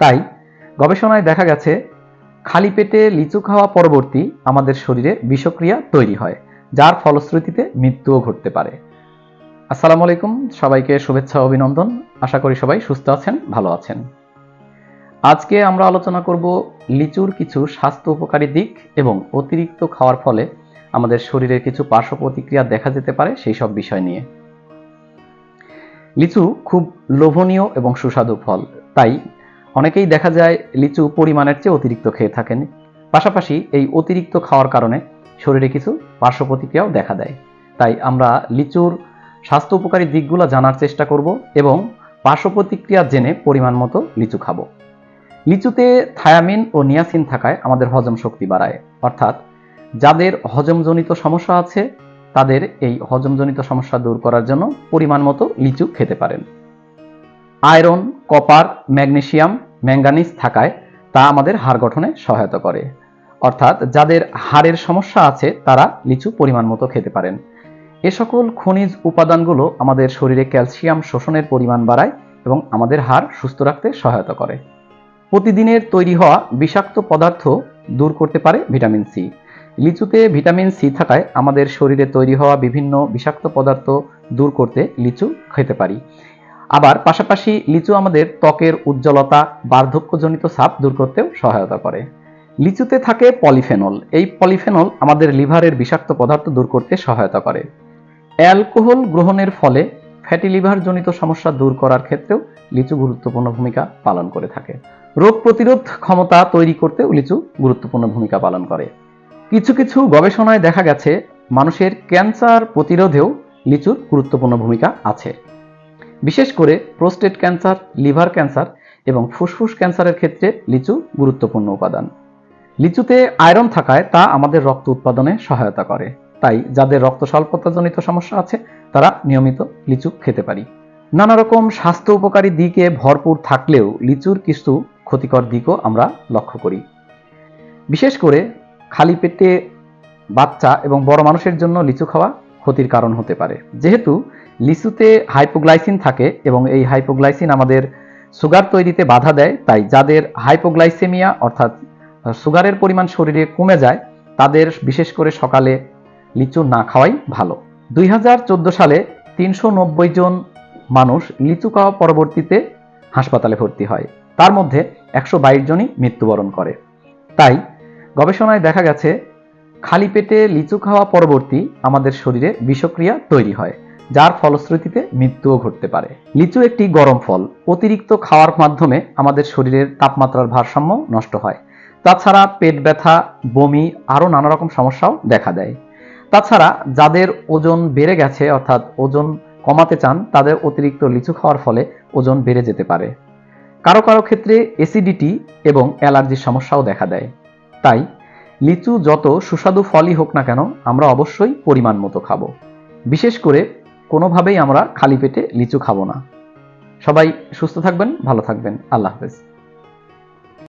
তাই গবেষণায় দেখা গেছে খালি পেটে লিচু খাওয়া পরবর্তী আমাদের শরীরে বিষক্রিয়া তৈরি হয়, যার ফলশ্রুতিতে মৃত্যুও ঘটতে পারে। আসসালামু আলাইকুম, সবাইকে শুভেচ্ছা ও অভিনন্দন। আশা করি সবাই সুস্থ আছেন, ভালো আছেন। আজকে আমরা আলোচনা করব লিচুর কিছু স্বাস্থ্য উপকারী দিক এবং অতিরিক্ত খাওয়ার ফলে আমাদের শরীরের কিছু পার্শ্ব প্রতিক্রিয়া দেখা যেতে পারে সেই সব বিষয় নিয়ে। লিচু খুব লোভনীয় এবং সুস্বাদু ফল, তাই অনেকেই দেখা যায় লিচু পরিমাণের চেয়ে অতিরিক্ত খেয়ে থাকেন। পাশাপাশি এই অতিরিক্ত খাওয়ার কারণে শরীরে কিছু পার্শ্ব প্রতিক্রিয়াও দেখা দেয়। তাই আমরা লিচুর স্বাস্থ্য উপকারী দিকগুলো জানার চেষ্টা করব এবং পার্শ্ব প্রতিক্রিয়া জেনে পরিমাণ মতো লিচু খাবো। লিচুতে থায়ামিন ও নিয়াসিন থাকায় আমাদের হজম শক্তি বাড়ায়, অর্থাৎ যাদের হজমজনিত সমস্যা আছে তাদের এই হজমজনিত সমস্যা দূর করার জন্য পরিমাণ মতো লিচু খেতে পারেন। আয়রন, কপার, ম্যাগনেসিয়াম, ম্যাঙ্গানিজ থাকায় তা আমাদের হাড় গঠনে সহায়তা করে, অর্থাৎ যাদের হাড়ের সমস্যা আছে তারা লিচু পরিমাণ মতো খেতে পারেন। এ সকল খনিজ উপাদানগুলো আমাদের শরীরে ক্যালসিয়াম শোষণের পরিমাণ বাড়ায় এবং আমাদের হাড় সুস্থ রাখতে সহায়তা করে। প্রতিদিনের তৈরি হওয়া বিষাক্ত পদার্থ দূর করতে পারে ভিটামিন সি। লিচুতে ভিটামিন সি থাকায় আমাদের শরীরে তৈরি হওয়া বিভিন্ন বিষাক্ত পদার্থ দূর করতে লিচু খেতে পারি। আবার পাশাপাশি লিচু আমাদের ত্বকের উজ্জ্বলতা, বার্ধক্যজনিত ছাপ দূর করতেও সহায়তা করে। লিচুতে থাকে পলিফেনল। এই পলিফেনল আমাদের লিভারের বিষাক্ত পদার্থ দূর করতে সহায়তা করে। অ্যালকোহল গ্রহণের ফলে ফ্যাটি লিভার জনিত সমস্যা দূর করার ক্ষেত্রেও লিচু গুরুত্বপূর্ণ ভূমিকা পালন করে থাকে। রোগ প্রতিরোধ ক্ষমতা তৈরি করতেও লিচু গুরুত্বপূর্ণ ভূমিকা পালন করে। কিছু কিছু গবেষণায় দেখা গেছে মানুষের ক্যান্সার প্রতিরোধেও লিচুর গুরুত্বপূর্ণ ভূমিকা আছে। বিশেষ করে প্রোস্টেট ক্যান্সার, লিভার ক্যান্সার এবং ফুসফুস ক্যান্সারের ক্ষেত্রে লিচু গুরুত্বপূর্ণ উপাদান। লিচুতে আয়রন থাকায় তা আমাদের রক্ত উৎপাদনে সহায়তা করে, তাই যাদের রক্ত স্বল্পতাজনিত সমস্যা আছে তারা নিয়মিত লিচু খেতে পারি। নানা রকম স্বাস্থ্য উপকারী দিকে ভরপুর থাকলেও লিচুর কিছু ক্ষতিকর দিকও আমরা লক্ষ্য করি। বিশেষ করে খালি পেটে বাচ্চা এবং বড় মানুষের জন্য লিচু খাওয়া ক্ষতির কারণ হতে পারে, যেহেতু লিচুতে হাইপোগ্লাইসিন থাকে এবং এই হাইপোগ্লাইসিন আমাদের সুগার তৈরিতে বাধা দেয়। তাই যাদের হাইপোগ্লাইসেমিয়া অর্থাৎ সুগারের পরিমাণ শরীরে কমে যায় তাদের বিশেষ করে সকালে লিচু না খাওয়াই ভালো। 2014 সালে 390 জন মানুষ লিচু খাওয়া পরবর্তীতে হাসপাতালে ভর্তি হয়, তার মধ্যে 122 জনই মৃত্যুবরণ করে। তাই গবেষণায় দেখা গেছে খালি পেটে লিচু খাওয়া পরবর্তী আমাদের শরীরে বিষক্রিয়া তৈরি হয়, যার ফলশ্রুতিতে মৃত্যুও ঘটতে পারে। লিচু একটি গরম ফল, অতিরিক্ত খাওয়ার মাধ্যমে আমাদের শরীরের তাপমাত্রার ভারসাম্য নষ্ট হয়। তাছাড়া পেট ব্যথা, বমি আরও নানা রকম সমস্যাও দেখা দেয়। তাছাড়া যাদের ওজন বেড়ে গেছে অর্থাৎ ওজন কমাতে চান তাদের অতিরিক্ত লিচু খাওয়ার ফলে ওজন বেড়ে যেতে পারে। কারো কারো ক্ষেত্রে অ্যাসিডিটি এবং অ্যালার্জির সমস্যাও দেখা দেয়। তাই লিচু যত সুস্বাদু ফলই হোক না কেন আমরা অবশ্যই পরিমাণ মতো খাবো। বিশেষ করে কোনোভাবেই আমরা খালি পেটে লিচু খাবো না। সবাই সুস্থ থাকবেন, ভালো থাকবেন। আল্লাহ হাফেজ।